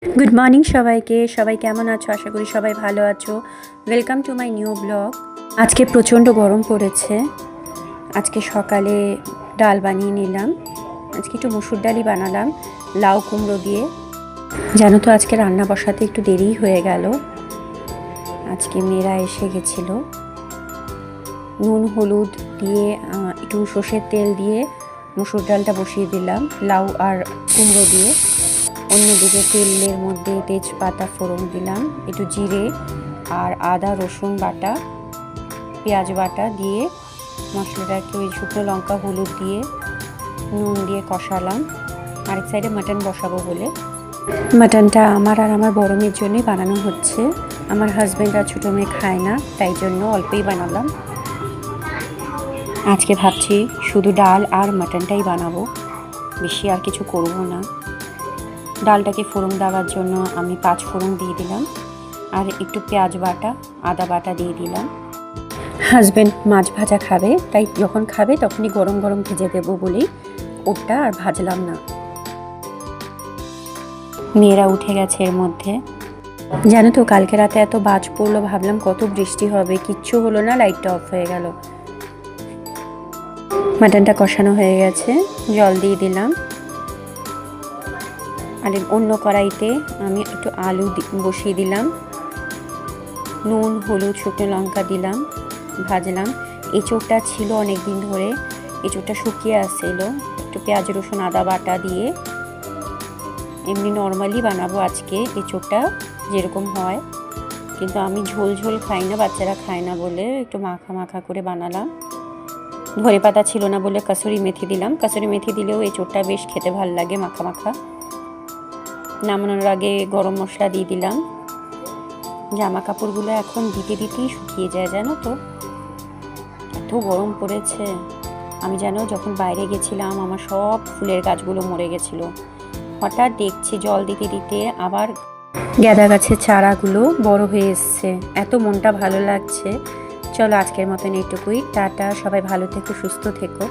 Good morning সবাইকে। সবাই কেমন আছো? আশা করি সবাই ভালো আছো। Welcome to my new blog. আজকে প্রচণ্ড গরম পড়েছে। আজকে সকালে ডাল বানিয়ে নিলাম। আজকে একটু মুসুর ডালই বানালাম লাউ কুমড়ো দিয়ে। জানো তো আজকে রান্না বসাতে একটু দেরি হয়ে গেল। আজকে মেয়েরা এসে গেছিলো। নুন হলুদ দিয়ে একটু সর্ষের তেল দিয়ে মুসুর ডালটা বসিয়ে দিলাম লাউ আর কুমড়ো দিয়ে। অন্যদিকে তেলের মধ্যে তেজপাতা ফোড়ন দিলাম, একটু জিরে আর আদা রসুন বাটা পেঁয়াজ বাটা দিয়ে মশলাটাকে ওই শুকনো লঙ্কা হলুদ দিয়ে নুন দিয়ে কষালাম। আরেক সাইডে মাটন বসাবো বলে। মাটনটা আমার আর আমার বড় মেয়ের জন্যই বানানো হচ্ছে। আমার হাজব্যান্ড আর ছোটো মেয়ে খায় না, তাই জন্য অল্পই বানালাম। আজকে ভাবছি শুধু ডাল আর মাটনটাই বানাবো, বেশি আর কিছু করবো না। ডালটাকে ফোড়ন দেওয়ার জন্য আমি 5 ফোড়ন দিয়ে দিলাম আর একটু পেঁয়াজ বাটা আদা বাটা দিয়ে দিলাম। হাজব্যান্ড মাছ ভাজা খাবে, তাই যখন খাবে তখনই গরম গরম ভেজে দেবো বলেই ওটা আর ভাজলাম না। মেয়েরা উঠে গেছে এর মধ্যে। জানো তো কালকে রাতে এত বাজ পড়লো, ভাবলাম কত বৃষ্টি হবে, কিচ্ছু হলো না, লাইটটা অফ হয়ে গেল। মাটনটা কষানো হয়ে গেছে, জল দিয়ে দিলাম। আর অন্য কড়াইতে আমি একটু আলু বসিয়ে দিলাম, নুন হলুদ শুকনো লঙ্কা দিলাম, ভাজলাম। এঁচোড়টা ছিল অনেক দিন ধরে, এঁচোড়টা শুকিয়ে আসছিল। একটু পেঁয়াজ রসুন আদা বাটা দিয়ে এমনি নর্মালি বানাবো আজকে এঁচোড়টা যেরকম হয়, কিন্তু আমি ঝোল ঝোল খাই না, বাচ্চারা খায় না বলে একটু মাখা মাখা করে বানালাম। ধরে পাতা ছিল না বলে কাসুরি মেথি দিলাম। কাসুরি মেথি দিলেও এঁচোড়টা বেশ খেতে ভালো লাগে মাখা মাখা। নামানোর আগে গরম মশলা দিয়ে দিলাম। জামা কাপড়গুলো এখন দিতেই শুকিয়ে যায়, জানো তো এত গরম পড়েছে। আমি জানো যখন বাইরে গেছিলাম আমার সব ফুলের গাছগুলো মরে গেছিলো। হঠাৎ দেখছি জল দিতে দিতে আবার গাঁদা গাছের চারাগুলো বড় হয়ে এসছে, এত মনটা ভালো লাগছে। চলো আজকের মতন এইটুকুই, টাটা। সবাই ভালো থেকো, সুস্থ থেকো।